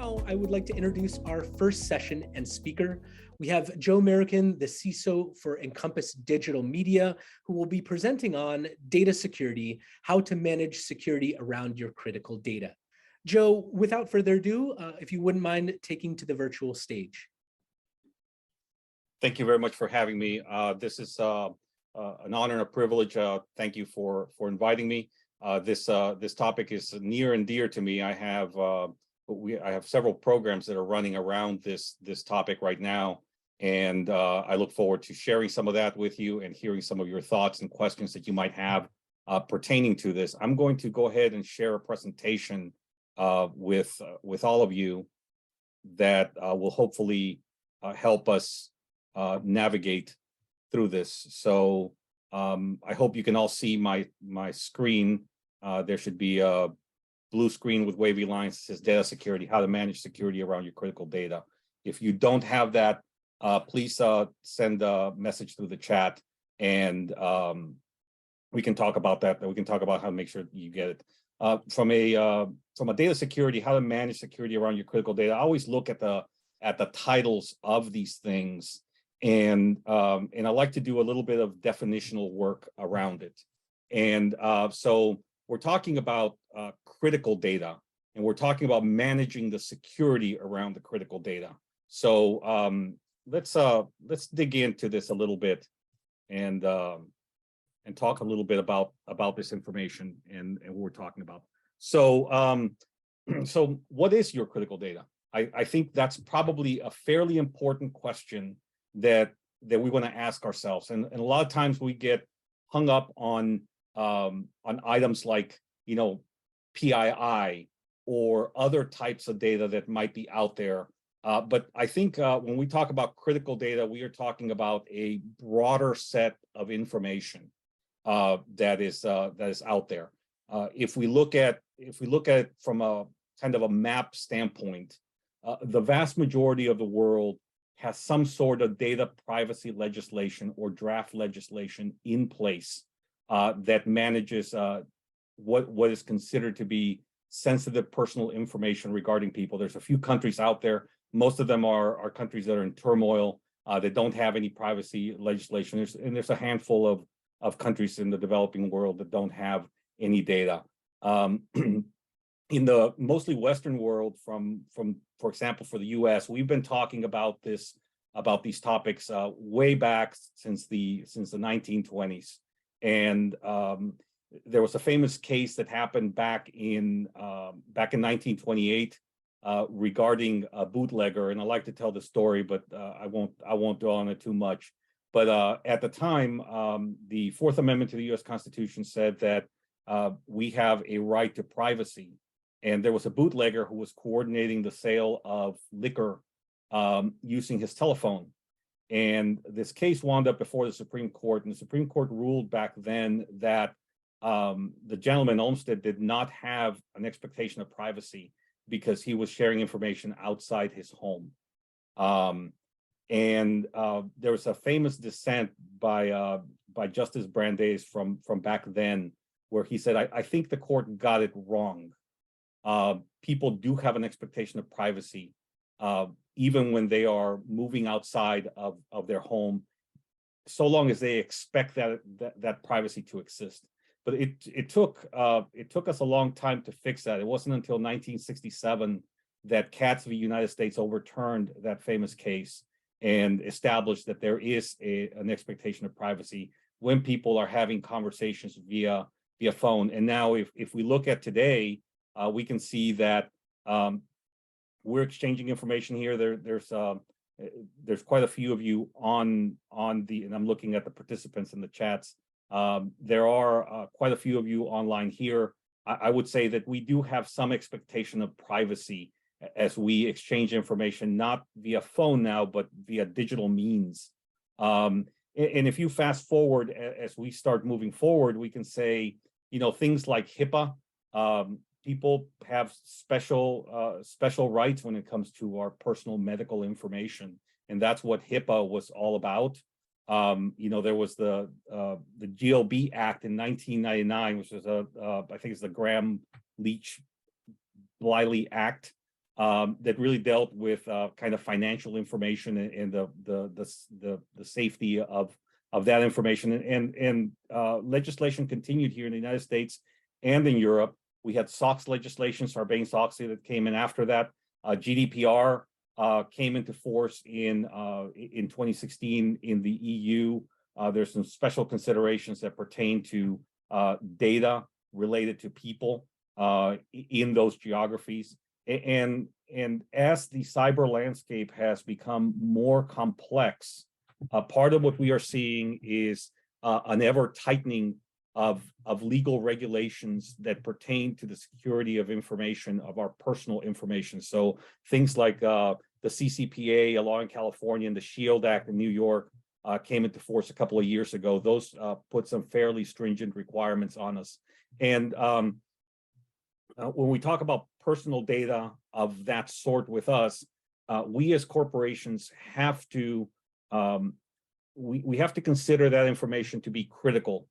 now I would like to introduce our first session and speaker. We have Joe Marroquin, the CISO for Encompass Digital Media, who will be presenting on data security, how to manage security around your critical data. Joe, without further ado, if you wouldn't mind taking to the virtual stage. Thank you very much for having me. This is an honor and a privilege. Thank you for inviting me. This topic is near and dear to me. I have several programs that are running around this topic right now, and I look forward to sharing some of that with you and hearing some of your thoughts and questions that you might have pertaining to this. I'm going to go ahead and share a presentation with all of you that will hopefully help us navigate through this. So I hope you can all see my screen. There should be a blue screen with wavy lines that says data security, how to manage security around your critical data. If you don't have that, please send a message through the chat, and we can talk about that. We can talk about how to make sure you get it. From a data security, how to manage security around your critical data, I always look at the titles of these things, and I like to do a little bit of definitional work around it. And so we're talking about critical data, and we're talking about managing the security around the critical data. So let's dig into this a little bit and talk a little bit about this information and what we're talking about. So so what is your critical data? I think that's probably a fairly important question that we want to ask ourselves. And a lot of times we get hung up on items like, you know, PII or other types of data that might be out there. But I think when we talk about critical data, we are talking about a broader set of information that is out there. If we look at it from a kind of a map standpoint, the vast majority of the world has some sort of data privacy legislation or draft legislation in place that manages what is considered to be sensitive personal information regarding people. There's a few countries out there. Most of them are countries that are in turmoil, that don't have any privacy legislation. There's a handful of countries in the developing world that don't have any data. In the mostly Western world, for example, for the U.S., we've been talking about these topics way back since the 1920s, and there was a famous case that happened back in 1928 regarding a bootlegger, and I like to tell the story, but I won't dwell on it too much. But at the time, the Fourth Amendment to the U.S. Constitution said that we have a right to privacy. And there was a bootlegger who was coordinating the sale of liquor using his telephone. And this case wound up before the Supreme Court. And the Supreme Court ruled back then that the gentleman, Olmsted, did not have an expectation of privacy because he was sharing information outside his home. And there was a famous dissent by Justice Brandeis from back then, where he said, I think the court got it wrong. People do have an expectation of privacy, even when they are moving outside of their home, so long as they expect that privacy to exist. But it took us a long time to fix that. It wasn't until 1967 that Katz v. United States overturned that famous case and established that there is an expectation of privacy when people are having conversations via phone. And now, if we look at today, we can see that we're exchanging information here. There's quite a few of you on the, and I'm looking at the participants in the chats. There are quite a few of you online here. I would say that we do have some expectation of privacy as we exchange information, not via phone now, but via digital means. And if you fast forward, as we start moving forward, we can say, you know, things like HIPAA. People have special rights when it comes to our personal medical information, and that's what HIPAA was all about. You know, there was the GLB Act in 1999, which is I think it's the Graham-Leach-Bliley Act, that really dealt with kind of financial information and the safety of that information. And legislation continued here in the United States and in Europe. We had SOX legislation, Sarbanes-Oxley, that came in after that. GDPR came into force in 2016 in the EU. There's some special considerations that pertain to data related to people in those geographies. And as the cyber landscape has become more complex, part of what we are seeing is an ever tightening of legal regulations that pertain to the security of information, of our personal information. So things like the CCPA, a law in California, and the SHIELD Act in New York came into force a couple of years ago. Those put some fairly stringent requirements on us. And when we talk about personal data of that sort with us, we as corporations have to we have to consider that information to be critical,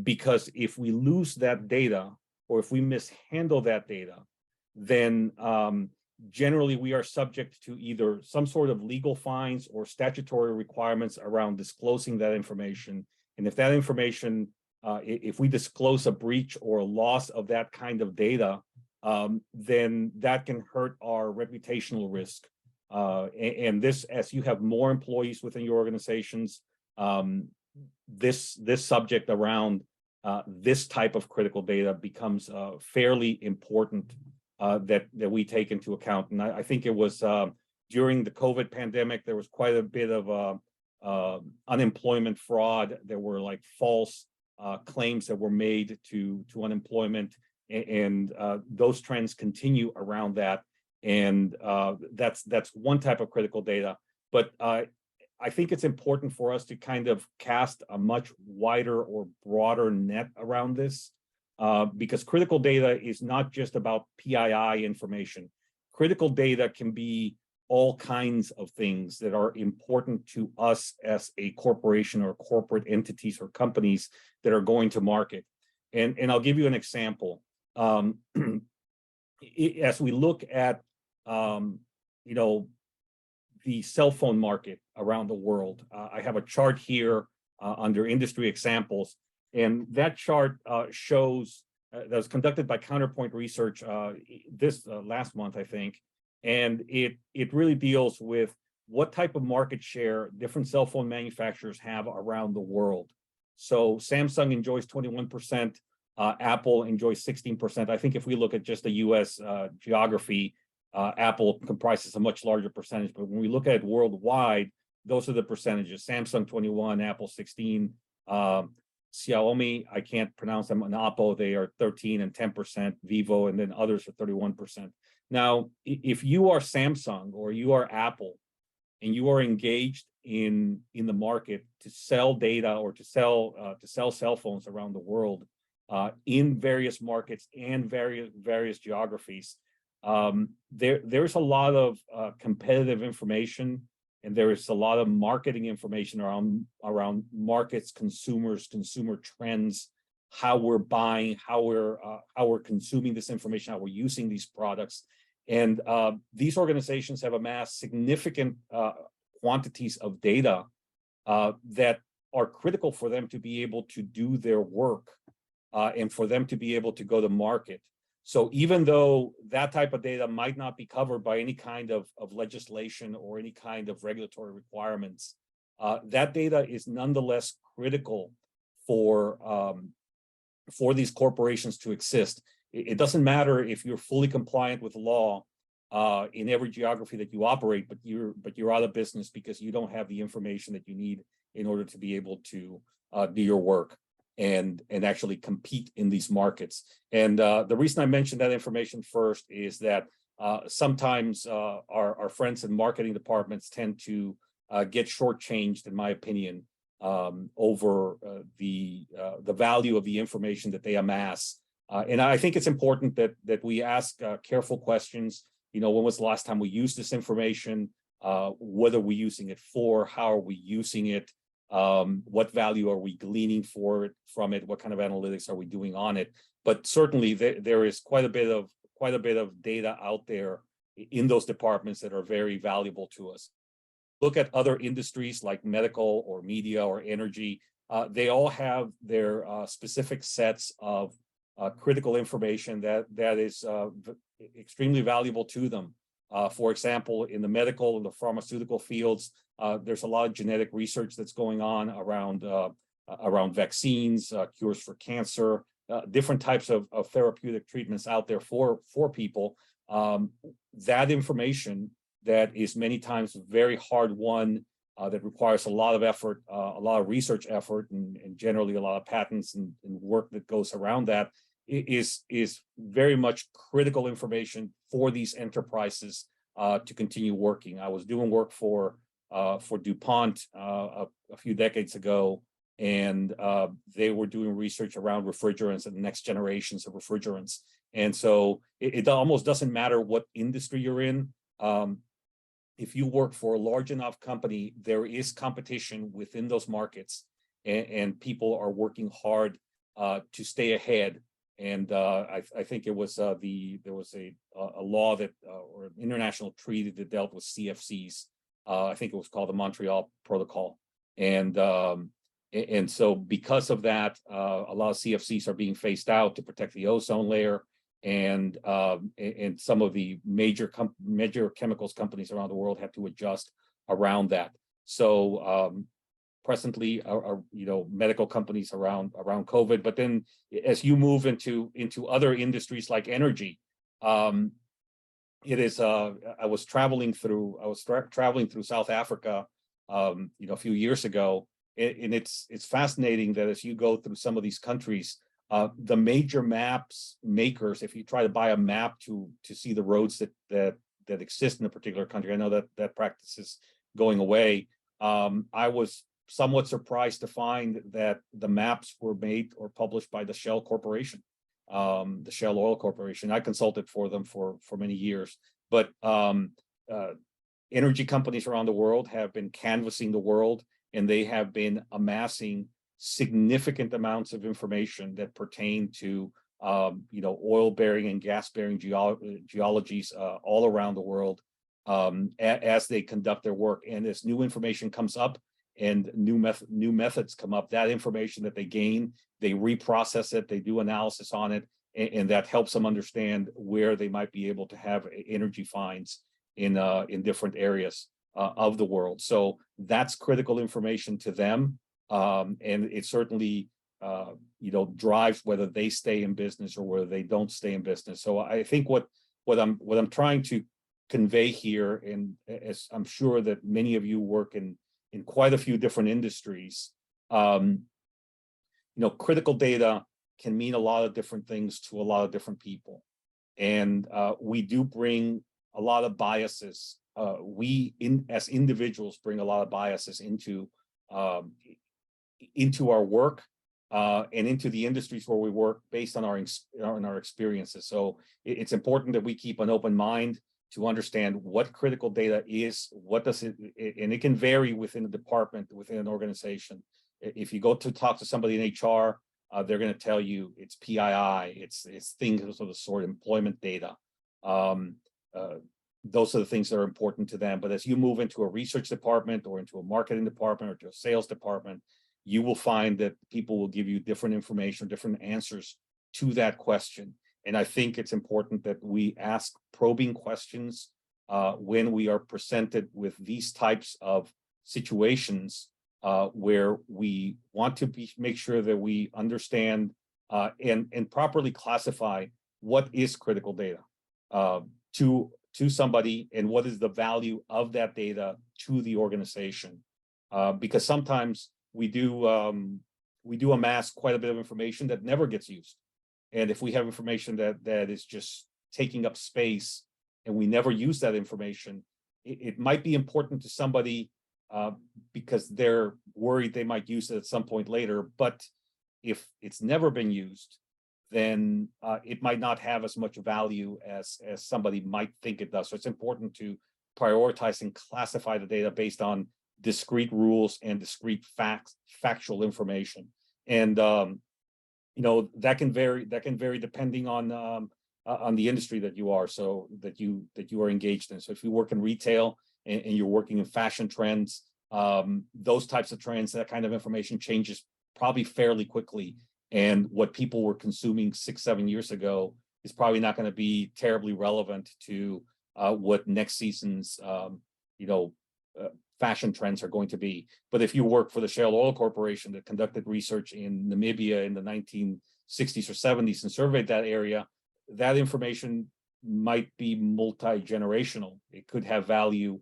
because if we lose that data or if we mishandle that data, then generally we are subject to either some sort of legal fines or statutory requirements around disclosing that information. And if that information, if we disclose a breach or a loss of that kind of data, then that can hurt our reputational risk. And this, as you have more employees within your organizations, this subject around this type of critical data becomes fairly important that we take into account. And I think it was during the COVID pandemic, there was quite a bit of unemployment fraud. There were like false claims that were made to unemployment, and those trends continue around that. And that's one type of critical data. But I think it's important for us to kind of cast a much wider or broader net around this, because critical data is not just about PII information. Critical data can be all kinds of things that are important to us as a corporation or corporate entities or companies that are going to market. And I'll give you an example. As we look at the cell phone market around the world, I have a chart here under industry examples, and that chart shows that was conducted by Counterpoint Research this last month, I think, and it really deals with what type of market share different cell phone manufacturers have around the world. So Samsung enjoys 21%, Apple enjoys 16%. I think if we look at just the US geography, Apple comprises a much larger percentage, but when we look at it worldwide, those are the percentages. Samsung 21, Apple 16, Xiaomi, I can't pronounce them, and Oppo, they are 13 and 10%, Vivo, and then others are 31%. Now, if you are Samsung or you are Apple, and you are engaged in the market to sell data or to sell cell phones around the world in various markets and various geographies, there's a lot of competitive information, and there is a lot of marketing information around markets, consumers, consumer trends, how we're buying, how we're consuming this information, how we're using these products. And these organizations have amassed significant quantities of data that are critical for them to be able to do their work and for them to be able to go to market. So even though that type of data might not be covered by any kind of legislation or any kind of regulatory requirements, that data is nonetheless critical for these corporations to exist. It doesn't matter if you're fully compliant with law in every geography that you operate, but you're out of business because you don't have the information that you need in order to be able to do your work and actually compete in these markets. And the reason I mentioned that information first is that sometimes our friends in marketing departments tend to get shortchanged, in my opinion, over the value of the information that they amass. And I think it's important that we ask careful questions. You know, when was the last time we used this information? What are we using it for? How are we using it? What value are we gleaning from it? What kind of analytics are we doing on it? But certainly there is quite a bit of data out there in those departments that are very valuable to us. Look at other industries like medical or media or energy. They all have their specific sets of critical information that is extremely valuable to them. For example, in the medical and the pharmaceutical fields, there's a lot of genetic research that's going on around vaccines, cures for cancer, different types of therapeutic treatments out there for people. That information that is many times very hard won, that requires a lot of effort, a lot of research effort, and generally a lot of patents and work that goes around that, is very much critical information for these enterprises to continue working. I was doing work for DuPont a few decades ago, and they were doing research around refrigerants and the next generations of refrigerants. And so it almost doesn't matter what industry you're in. If you work for a large enough company, there is competition within those markets, and people are working hard to stay ahead. And I think it was there was a law that or an international treaty that dealt with CFCs. I think it was called the Montreal Protocol, and so because of that, a lot of CFCs are being phased out to protect the ozone layer, and some of the major chemicals companies around the world have to adjust around that. So presently are medical companies around COVID, but then as you move into other industries like energy, it is I was traveling through South Africa a few years ago, and it's fascinating that as you go through some of these countries, the major maps makers, if you try to buy a map to see the roads that exist in a particular country, I know that practice is going away. I was somewhat surprised to find that the maps were made or published by the Shell Corporation, the Shell Oil Corporation. I consulted for them for many years, but energy companies around the world have been canvassing the world, and they have been amassing significant amounts of information that pertain to oil-bearing and gas-bearing geologies all around the world as they conduct their work. And as new information comes up and new methods come up, that information that they gain, they reprocess it, they do analysis on it, and that helps them understand where they might be able to have energy finds in different areas of the world. So that's critical information to them. And it certainly, drives whether they stay in business or whether they don't stay in business. So I think what I'm trying to convey here, and as I'm sure that many of you work in quite a few different industries, critical data can mean a lot of different things to a lot of different people, and we do bring a lot of biases. As individuals bring a lot of biases into our work and into the industries where we work based on our experiences. So it's important that we keep an open mind to understand what critical data is, what does it, and it can vary within a department, within an organization. If you go to talk to somebody in HR, they're going to tell you it's PII, it's things of the sort, employment data. Those are the things that are important to them. But as you move into a research department or into a marketing department or to a sales department, you will find that people will give you different information, different answers to that question. And I think it's important that we ask probing questions when we are presented with these types of situations where we want to make sure that we understand and properly classify what is critical data to somebody, and what is the value of that data to the organization. Because sometimes we do amass quite a bit of information that never gets used. And if we have information that is just taking up space and we never use that information, it might be important to somebody because they're worried they might use it at some point later. But if it's never been used, then it might not have as much value as somebody might think it does. So it's important to prioritize and classify the data based on discrete rules and discrete factual information. And that can vary depending on on the industry that you are, so that you are engaged in. So if you work in retail and you're working in fashion trends, those types of trends, that kind of information changes probably fairly quickly. And what people were consuming 6-7 years ago is probably not going to be terribly relevant to what next season's fashion trends are going to be. But if you work for the Shell Oil Corporation that conducted research in Namibia in the 1960s or 70s and surveyed that area, that information might be multi-generational. It could have value,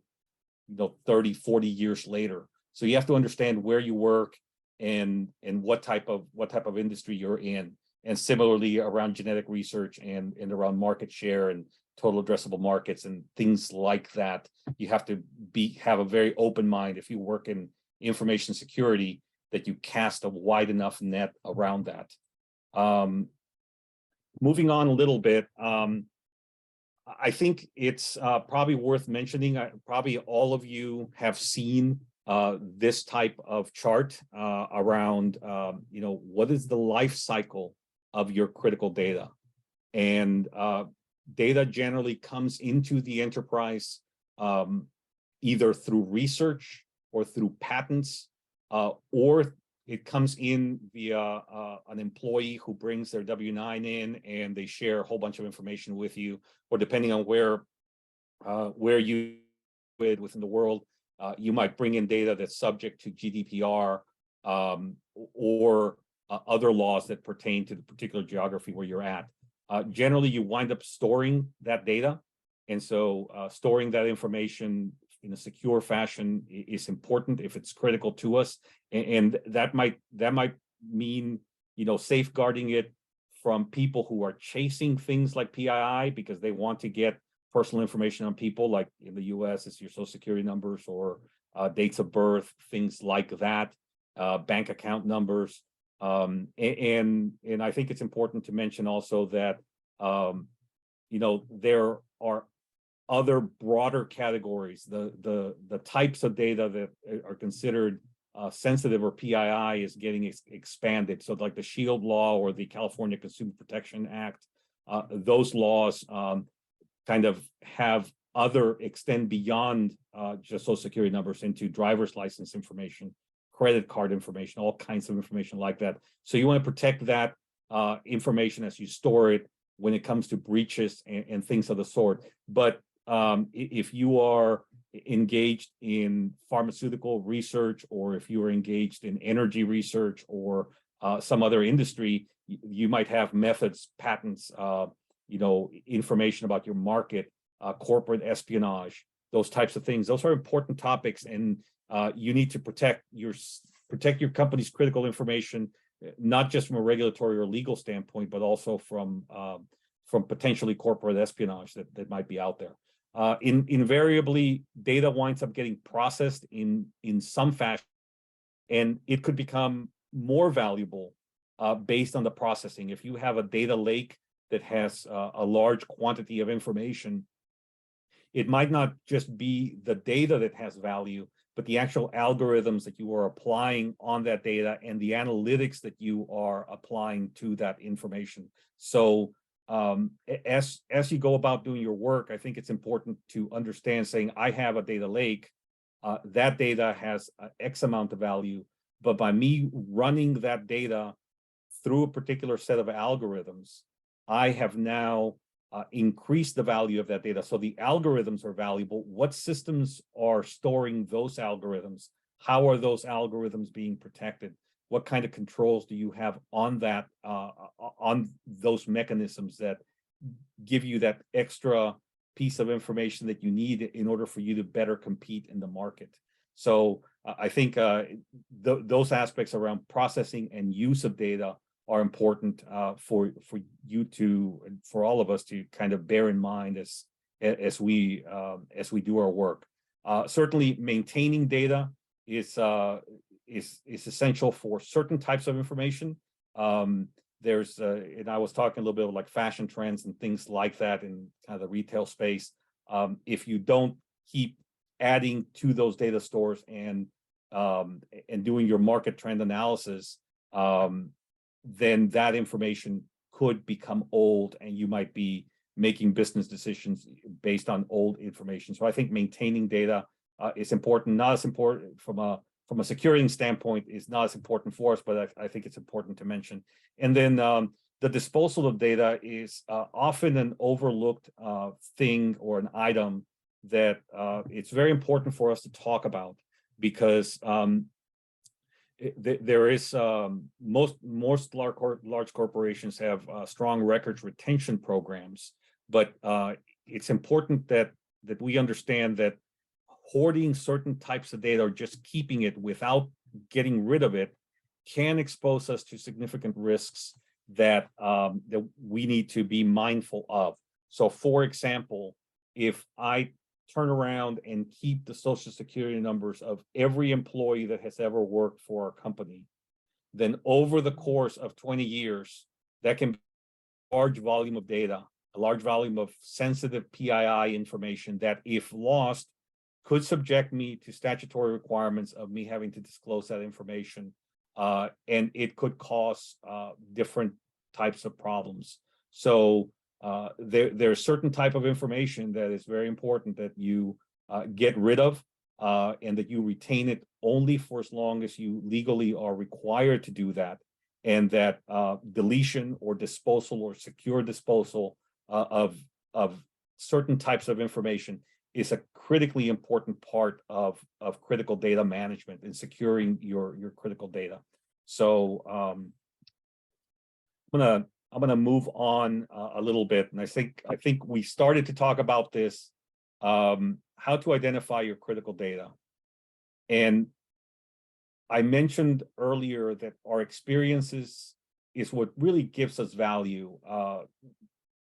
30, 40 years later. So you have to understand where you work and what type of industry you're in. And similarly around genetic research and around market share and total addressable markets and things like that, you have to have a very open mind if you work in information security, that you cast a wide enough net around that. Moving on a little bit, I think it's probably worth mentioning, probably all of you have seen this type of chart around, what is the life cycle of your critical data. And data generally comes into the enterprise either through research or through patents, or it comes in via an employee who brings their W-9 in and they share a whole bunch of information with you, or depending on where you live within the world, you might bring in data that's subject to GDPR or other laws that pertain to the particular geography where you're at. Generally, you wind up storing that data. And so storing that information in a secure fashion is important if it's critical to us. And that might mean, safeguarding it from people who are chasing things like PII because they want to get personal information on people, like in the US, it's your social security numbers or dates of birth, things like that, bank account numbers. And I think it's important to mention also that, there are other broader categories, the types of data that are considered sensitive or PII is getting expanded. So like the SHIELD law or the California Consumer Protection Act, those laws kind of have extend beyond just social security numbers into driver's license information, credit card information, all kinds of information like that. So you want to protect that information as you store it when it comes to breaches and things of the sort. But if you are engaged in pharmaceutical research, or if you are engaged in energy research or some other industry, you might have methods, patents, information about your market, corporate espionage, those types of things. Those are important topics, and you need to protect your company's critical information, not just from a regulatory or legal standpoint, but also from potentially corporate espionage that might be out there. Invariably, data winds up getting processed in some fashion, and it could become more valuable based on the processing. If you have a data lake that has a large quantity of information, it might not just be the data that has value, but the actual algorithms that you are applying on that data and the analytics that you are applying to that information. So as you go about doing your work, I think it's important to understand, saying, I have a data lake, that data has X amount of value, but by me running that data through a particular set of algorithms, I have now increased the value of that data. So the algorithms are valuable. What systems are storing those algorithms? How are those algorithms being protected? What kind of controls do you have on that, on those mechanisms that give you that extra piece of information that you need in order for you to better compete in the market? So I think those aspects around processing and use of data are important for you to, and for all of us to kind of bear in mind as we do our work. Certainly, maintaining data is essential for certain types of information. There's and I was talking a little bit of like fashion trends and things like that in kind of the retail space. If you don't keep adding to those data stores and doing your market trend analysis, then that information could become old, and you might be making business decisions based on old information. So I think maintaining data is important, not as important from a securing standpoint, is not as important for us, but I think it's important to mention. And then the disposal of data is often an overlooked thing or an item that it's very important for us to talk about, because there is most large corporations have strong records retention programs, but it's important that we understand that hoarding certain types of data or just keeping it without getting rid of it can expose us to significant risks that that we need to be mindful of. So, for example, if I turn around and keep the social security numbers of every employee that has ever worked for our company, then over the course of 20 years, that can be a large volume of data, a large volume of sensitive PII information that, if lost, could subject me to statutory requirements of me having to disclose that information. And it could cause different types of problems. So there's certain type of information that is very important that you get rid of, and that you retain it only for as long as you legally are required to do that, and that deletion or disposal or secure disposal of certain types of information is a critically important part of critical data management and securing your critical data. So I'm gonna move on a little bit, and I think we started to talk about this, how to identify your critical data. And I mentioned earlier that our experiences is what really gives us value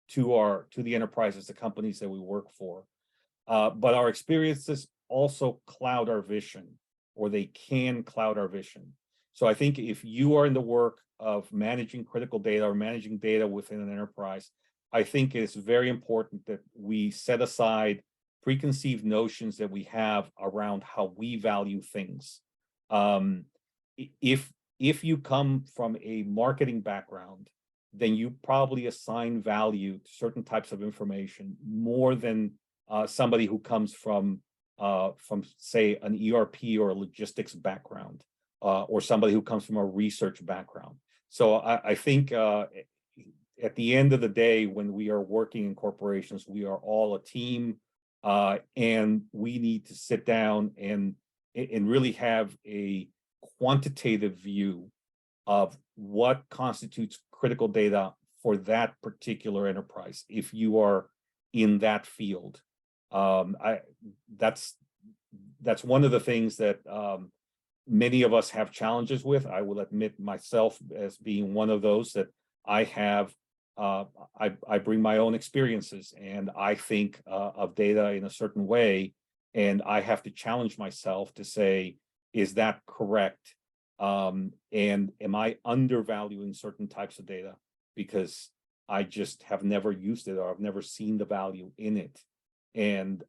to the enterprises, the companies that we work for. But our experiences also cloud our vision, or they can cloud our vision. So I think if you are in the work of managing critical data or managing data within an enterprise, I think it's very important that we set aside preconceived notions that we have around how we value things. If you come from a marketing background, then you probably assign value to certain types of information more than somebody who comes from say an ERP or a logistics background, or somebody who comes from a research background. So I think at the end of the day, when we are working in corporations, we are all a team, and we need to sit down and really have a quantitative view of what constitutes critical data for that particular enterprise. If you are in that field, that's one of the things that many of us have challenges with. I will admit myself as being one of those that I have. I bring my own experiences, and I think of data in a certain way, and I have to challenge myself to say, is that correct? And am I undervaluing certain types of data because I just have never used it, or I've never seen the value in it? And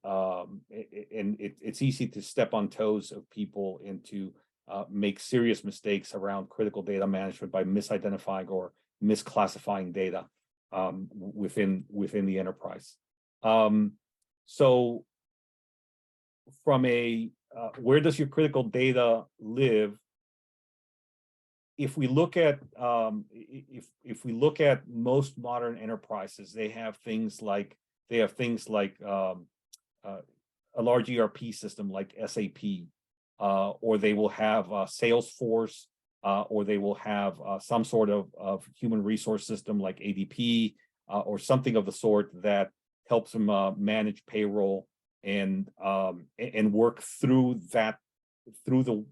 it's easy to step on toes of people and to make serious mistakes around critical data management by misidentifying or misclassifying data within the enterprise. So from a where does your critical data live? If we look at if we look at most modern enterprises, they have things like a large ERP system like SAP, or they will have Salesforce, or they will have some sort of human resource system like ADP, or something of the sort that helps them manage payroll and work through the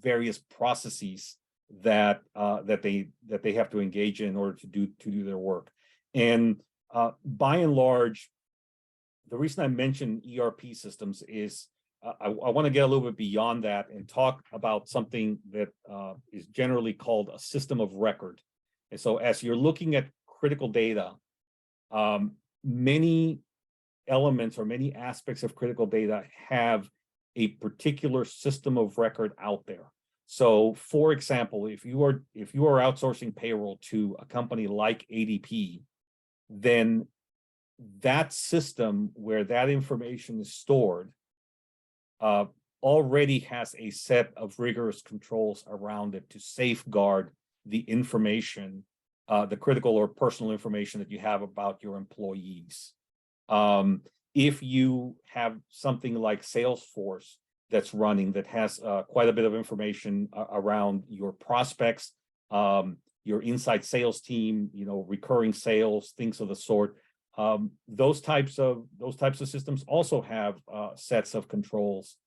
various processes that they have to engage in order to do their work. And by and large, the reason I mention ERP systems is I want to get a little bit beyond that and talk about something that is generally called a system of record. And so as you're looking at critical data, many elements or many aspects of critical data have a particular system of record out there. So, for example, if you are outsourcing payroll to a company like ADP, then that system where that information is stored already has a set of rigorous controls around it to safeguard the information, the critical or personal information that you have about your employees. If you have something like Salesforce that's running that has quite a bit of information around your prospects, your inside sales team, recurring sales, things of the sort, those types of systems also have sets of controls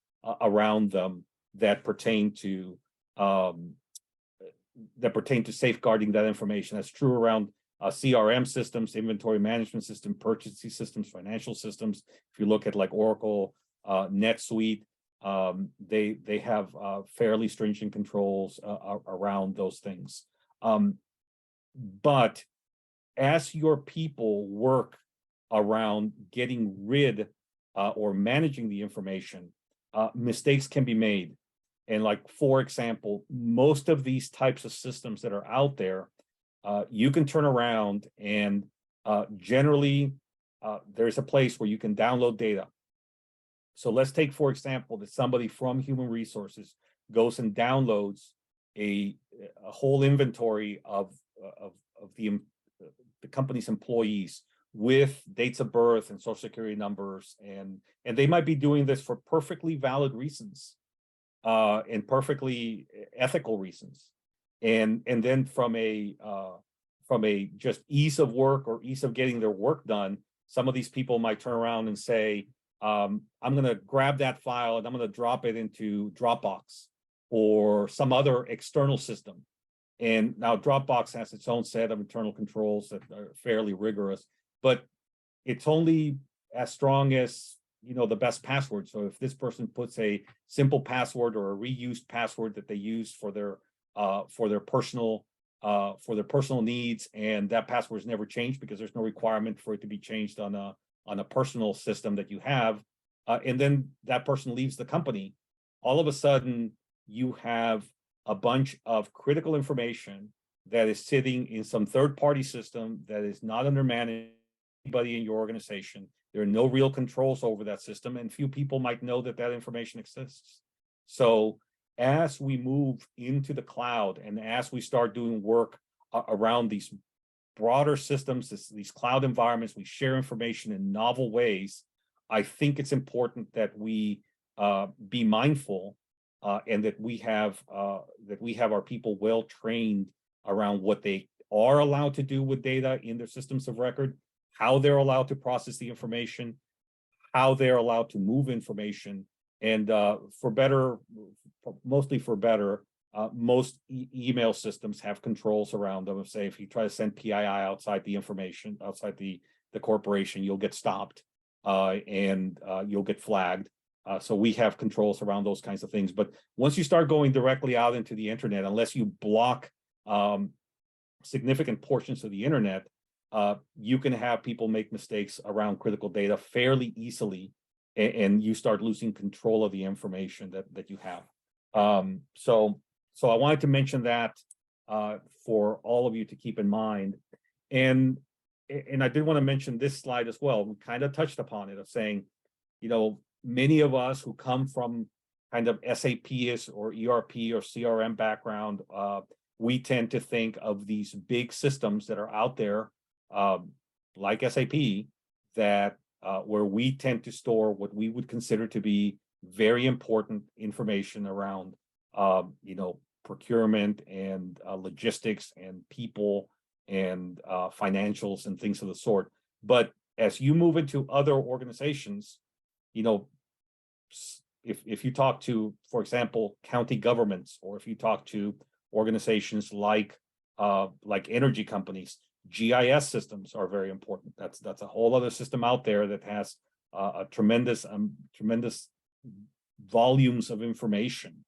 around them that pertain to safeguarding that information. That's true around CRM systems, inventory management system, purchasing systems, financial systems. If you look at like Oracle, NetSuite, they have fairly stringent controls around those things. But as your people work around getting rid or managing the information, mistakes can be made. And like, for example, most of these types of systems that are out there, you can turn around and generally there's a place where you can download data. So let's take, for example, that somebody from human resources goes and downloads a whole inventory of the company's employees with dates of birth and social security numbers, and they might be doing this for perfectly valid reasons and perfectly ethical reasons, and then from a just ease of work or ease of getting their work done, some of these people might turn around and say, I'm going to grab that file and I'm going to drop it into Dropbox or some other external system. And now Dropbox has its own set of internal controls that are fairly rigorous, but it's only as strong as the best password. So if this person puts a simple password or a reused password that they use for their personal needs, and that password is never changed because there's no requirement for it to be changed on a personal system that you have, and then that person leaves the company, all of a sudden you have a bunch of critical information that is sitting in some third-party system that is not under management by anybody in your organization. There are no real controls over that system, and few people might know that that information exists. So as we move into the cloud and as we start doing work around these broader systems, these cloud environments, we share information in novel ways. I think it's important that we be mindful and that we have our people well trained around what they are allowed to do with data in their systems of record, how they're allowed to process the information, how they're allowed to move information, and mostly for better, most email systems have controls around them. Say, if you try to send PII outside the information, outside the corporation, you'll get stopped and you'll get flagged. So we have controls around those kinds of things. But once you start going directly out into the internet, unless you block significant portions of the internet, you can have people make mistakes around critical data fairly easily, and you start losing control of the information that you have. So I wanted to mention that for all of you to keep in mind. And I did want to mention this slide as well. We kind of touched upon it, of saying, many of us who come from kind of SAP-ish or ERP or CRM background, we tend to think of these big systems that are out there, like SAP, that where we tend to store what we would consider to be very important information around, procurement and logistics and people and financials and things of the sort. But as you move into other organizations, if you talk to, for example, county governments, or if you talk to organizations like energy companies, GIS systems are very important. That's a whole other system out there that has a tremendous volumes of information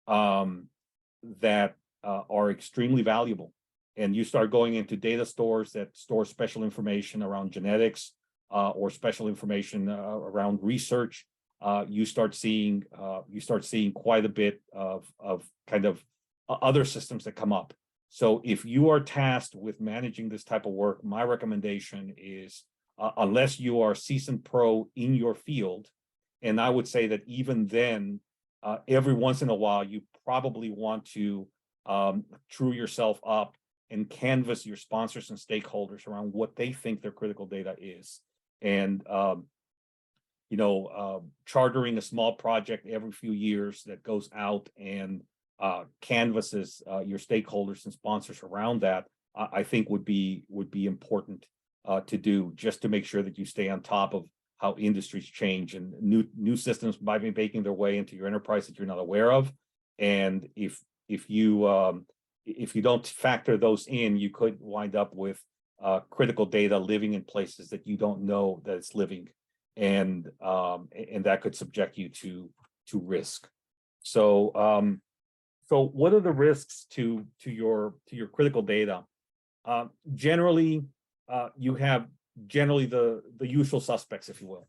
that are extremely valuable. And you start going into data stores that store special information around genetics or special information around research. You start seeing quite a bit of kind of other systems that come up. So if you are tasked with managing this type of work, my recommendation is unless you are a seasoned pro in your field. And I would say that even then, every once in a while, you probably want to true yourself up and canvas your sponsors and stakeholders around what they think their critical data is. And chartering a small project every few years that goes out and canvases your stakeholders and sponsors around that, I think would be important to do, just to make sure that you stay on top of how industries change and new systems might be making their way into your enterprise that you're not aware of. And if you don't factor those in, you could wind up with critical data living in places that you don't know that it's living, and that could subject you to risk. So what are the risks to your critical data? Generally, you have the usual suspects, if you will.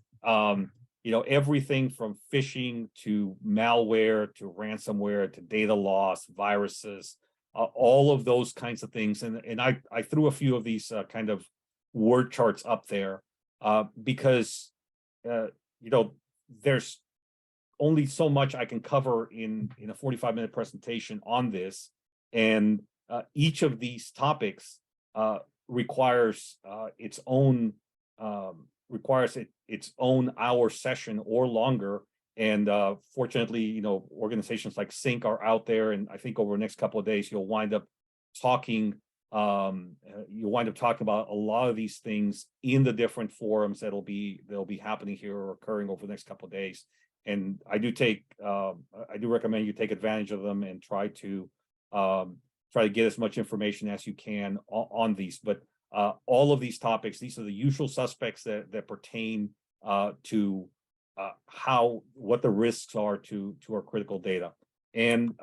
Everything from phishing to malware to ransomware to data loss, viruses, all of those kinds of things. And I threw a few of these kind of word charts up there because there's only so much I can cover in a 45-minute presentation on this, and each of these topics requires its own hour session or longer. And fortunately, organizations like Sync are out there, and I think over the next couple of days you'll wind up talking about a lot of these things in the different forums that'll be happening here or occurring over the next couple of days. And I do recommend you take advantage of them and try to get as much information as you can on these. But all of these topics, these are the usual suspects that pertain to what the risks are to our critical data. And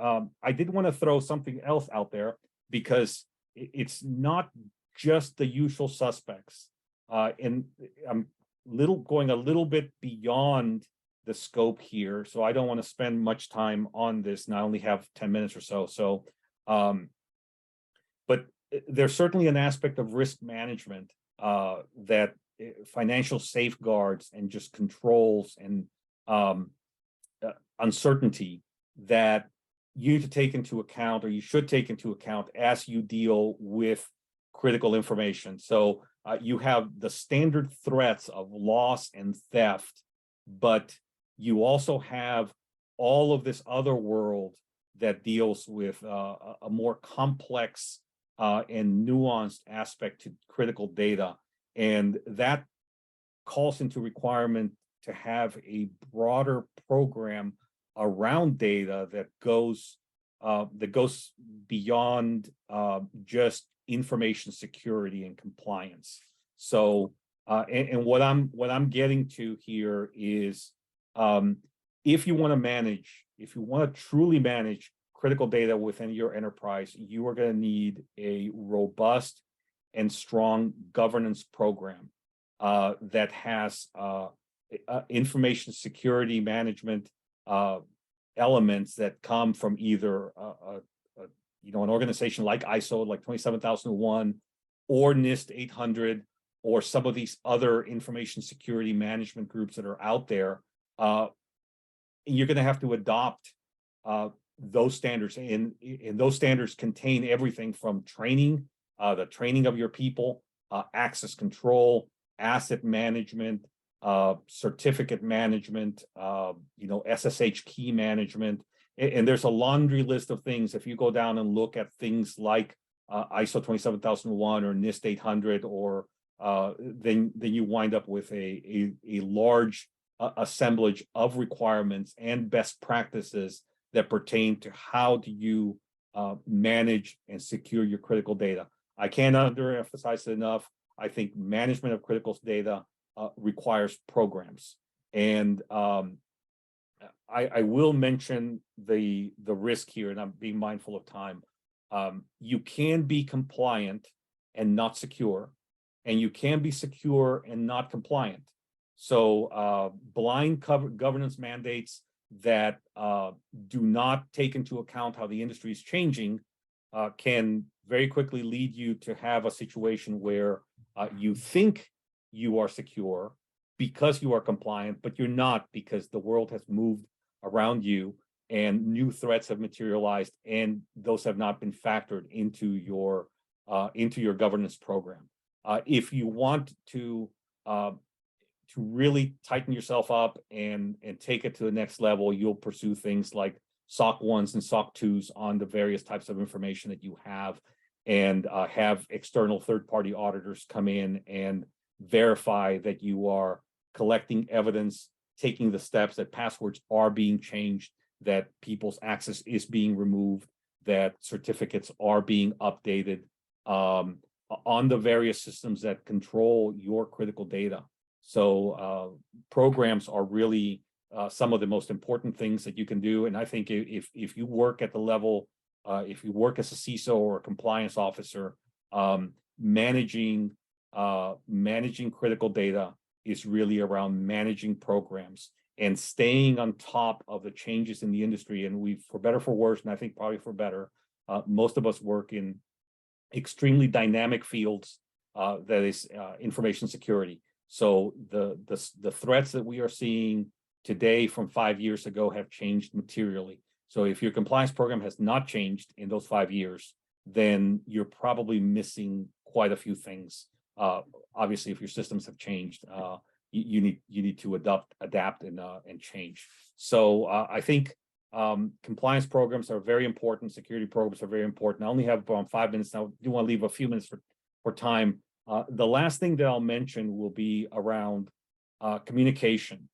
I did want to throw something else out there, because it's not just the usual suspects. And I'm going a little bit beyond the scope here, so I don't want to spend much time on this, and I only have 10 minutes or so. So, but there's certainly an aspect of risk management that financial safeguards and just controls and uncertainty that you need to take into account, or you should take into account, as you deal with critical information. So you have the standard threats of loss and theft, but you also have all of this other world that deals with a more complex and nuanced aspect to critical data. And that calls into requirement to have a broader program around data that goes beyond just information security and compliance. So, and what I'm getting to here is, if you want to truly manage critical data within your enterprise, you are going to need a robust and strong governance program that has information security management elements that come from either an organization like ISO, like 27001, or NIST 800, or some of these other information security management groups that are out there. You're going to have to adopt those standards, and those standards contain everything from training, the training of your people, access control, asset management, certificate management, SSH key management, and there's a laundry list of things. If you go down and look at things like ISO 27001 or NIST 800, or then you wind up with a large assemblage of requirements and best practices that pertain to how do you manage and secure your critical data. I can't underemphasize it enough. I think management of critical data requires programs. And I will mention the risk here, and I'm being mindful of time. You can be compliant and not secure, and you can be secure and not compliant. So blind governance mandates that do not take into account how the industry is changing can very quickly lead you to have a situation where you think you are secure, because you are compliant, but you're not because the world has moved around you and new threats have materialized, and those have not been factored into your governance program. If you want to really tighten yourself up and take it to the next level, you'll pursue things like SOC 1s and SOC 2s on the various types of information that you have, and have external third-party auditors come in and verify that you are collecting evidence, taking the steps that passwords are being changed, that people's access is being removed, that certificates are being updated on the various systems that control your critical data. So programs are really some of the most important things that you can do. And I think if you work at the level, if you work as a CISO or a compliance officer, managing critical data is really around managing programs and staying on top of the changes in the industry. And we, for better, for worse, and I think probably for better, most of us work in extremely dynamic fields, that is information security. So the threats that we are seeing today from 5 years ago have changed materially. So if your compliance program has not changed in those 5 years, then you're probably missing quite a few things. Obviously, if your systems have changed, you need to adapt and change. So I think compliance programs are very important. Security programs are very important. I only have around 5 minutes now. I do want to leave a few minutes for time. The last thing that I'll mention will be around communication.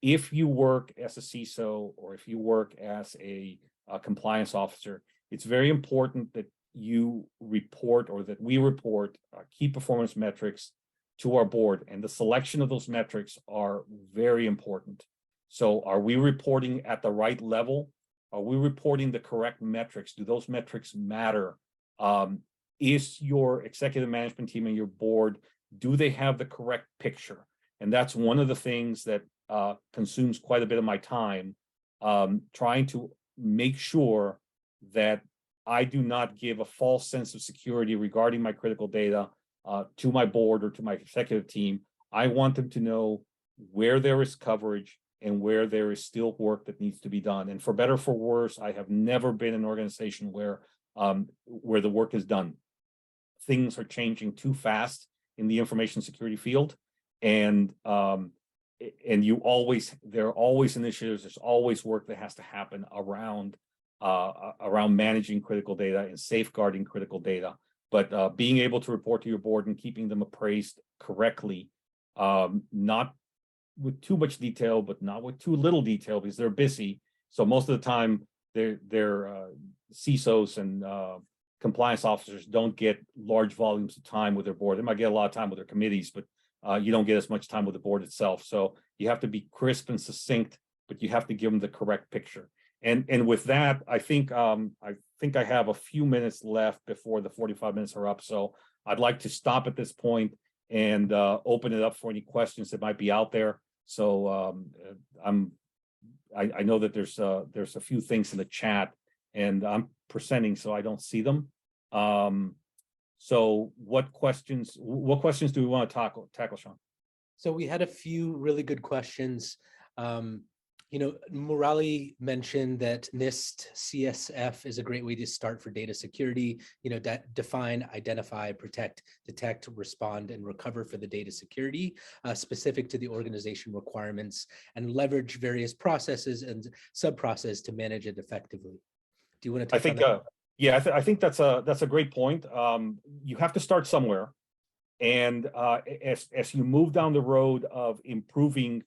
If you work as a CISO or if you work as a compliance officer, it's very important that you report, or that we report, key performance metrics to our board, and the selection of those metrics are very important. So are we reporting at the right level? Are we reporting the correct metrics? Do those metrics matter? Is your executive management team and your board, do they have the correct picture? And that's one of the things that consumes quite a bit of my time, trying to make sure that I do not give a false sense of security regarding my critical data to my board or to my executive team. I want them to know where there is coverage and where there is still work that needs to be done. And for better or for worse, I have never been in an organization where the work is done. Things are changing too fast in the information security field, and there are always initiatives. There's always work that has to happen around managing critical data and safeguarding critical data. But being able to report to your board and keeping them appraised correctly, not with too much detail, but not with too little detail, because they're busy. So most of the time, their CISOs and compliance officers don't get large volumes of time with their board. They might get a lot of time with their committees, but you don't get as much time with the board itself. So you have to be crisp and succinct, but you have to give them the correct picture. And with that, I think I have a few minutes left before the 45 minutes are up. So I'd like to stop at this point and open it up for any questions that might be out there. So I know that there's a few things in the chat, and I'm presenting, so I don't see them. So what questions do we want to tackle, Sean? So we had a few really good questions. Murali mentioned that NIST CSF is a great way to start for data security. Define, identify, protect, detect, respond, and recover for the data security specific to the organization requirements, and leverage various processes and sub-processes to manage it effectively. Do you want to touch on that? I think that's a great point. You have to start somewhere, and as you move down the road of improving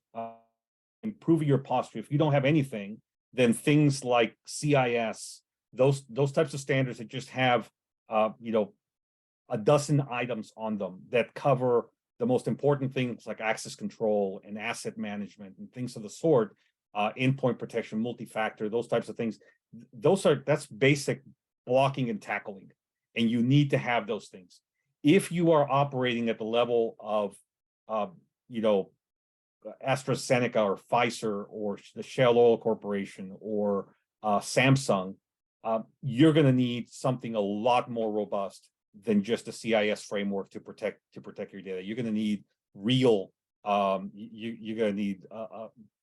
your posture, if you don't have anything, then things like CIS, those types of standards that just have a dozen items on them that cover the most important things like access control and asset management and things of the sort, endpoint protection, multi-factor, those types of things. That's basic blocking and tackling, and you need to have those things. If you are operating at the level of AstraZeneca or Pfizer or the Shell Oil Corporation or Samsung, you're going to need something a lot more robust than just a CIS framework to protect your data. You're going to need real. You're going to need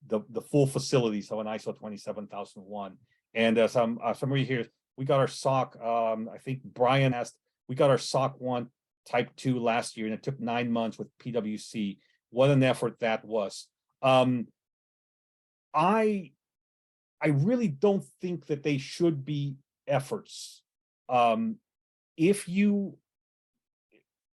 the full facilities of an ISO 27001. And somebody here, we got our SOC. I think Brian asked. We got our SOC 1 Type 2 last year, and it took 9 months with PwC. What an effort that was. I really don't think that they should be efforts. If you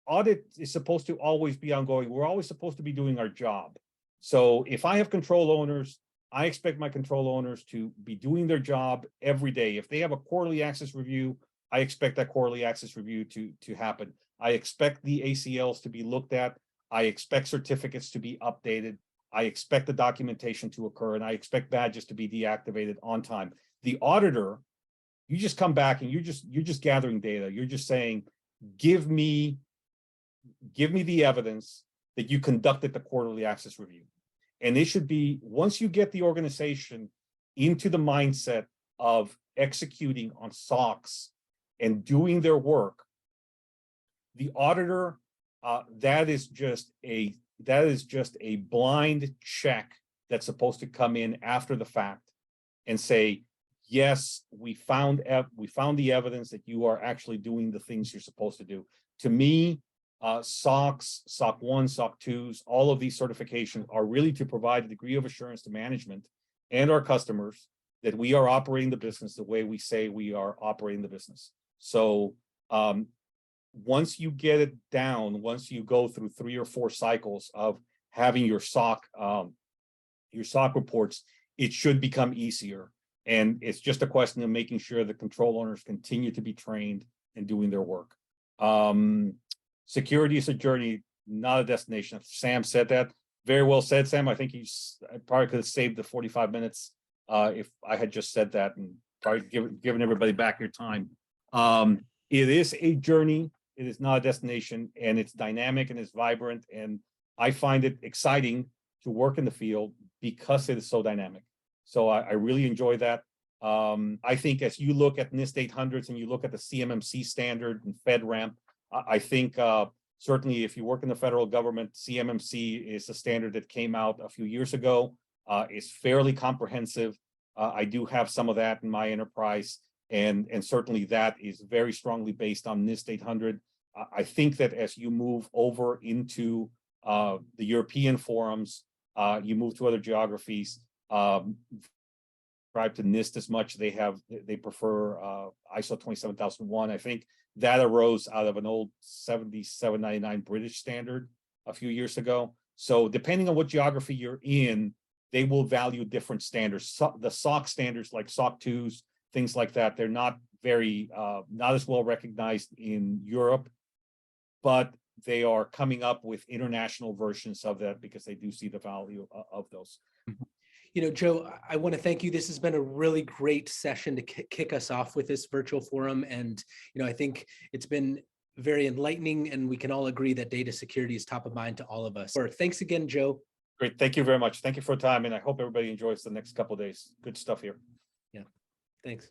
audit is supposed to always be ongoing, we're always supposed to be doing our job. So if I have control owners, I expect my control owners to be doing their job every day. If they have a quarterly access review, I expect that quarterly access review to happen. I expect the ACLs to be looked at. I expect certificates to be updated. I expect the documentation to occur, and I expect badges to be deactivated on time. The auditor, you just come back and you're just gathering data. You're just saying, give me the evidence that you conducted the quarterly access review. And it should be, once you get the organization into the mindset of executing on SOX and doing their work, the auditor, that is just a blind check that's supposed to come in after the fact and say, yes, we found the evidence that you are actually doing the things you're supposed to do. To me, SOX, SOC 1, SOC 2s, all of these certifications are really to provide a degree of assurance to management and our customers that we are operating the business the way we say we are operating the business. So once you get it down, once you go through 3 or 4 cycles of having your SOC reports, it should become easier. And it's just a question of making sure the control owners continue to be trained and doing their work. Security is a journey, not a destination. Sam said that. Very well said, Sam. I think I probably could have saved the 45 minutes if I had just said that and probably given everybody back your time. It is a journey. It is not a destination, and it's dynamic and it's vibrant. And I find it exciting to work in the field because it is so dynamic. So I really enjoy that. I think as you look at NIST 800s and you look at the CMMC standard and FedRAMP, I think certainly if you work in the federal government, CMMC is a standard that came out a few years ago. It's fairly comprehensive. I do have some of that in my enterprise, and certainly that is very strongly based on NIST 800. I think that as you move over into the European forums, you move to other geographies, subscribe to NIST as much. They prefer ISO 27001. I think that arose out of an old 7799 British standard a few years ago. So depending on what geography you're in, they will value different standards. So the SOC standards like SOC 2s, things like that, they're not as well recognized in Europe, but they are coming up with international versions of that because they do see the value of those. You know, Joe, I want to thank you. This has been a really great session to kick us off with this virtual forum. And, you know, I think it's been very enlightening, and we can all agree that data security is top of mind to all of us. Thanks again, Joe. Great. Thank you very much. Thank you for your time. And I hope everybody enjoys the next couple of days. Good stuff here. Yeah. Thanks.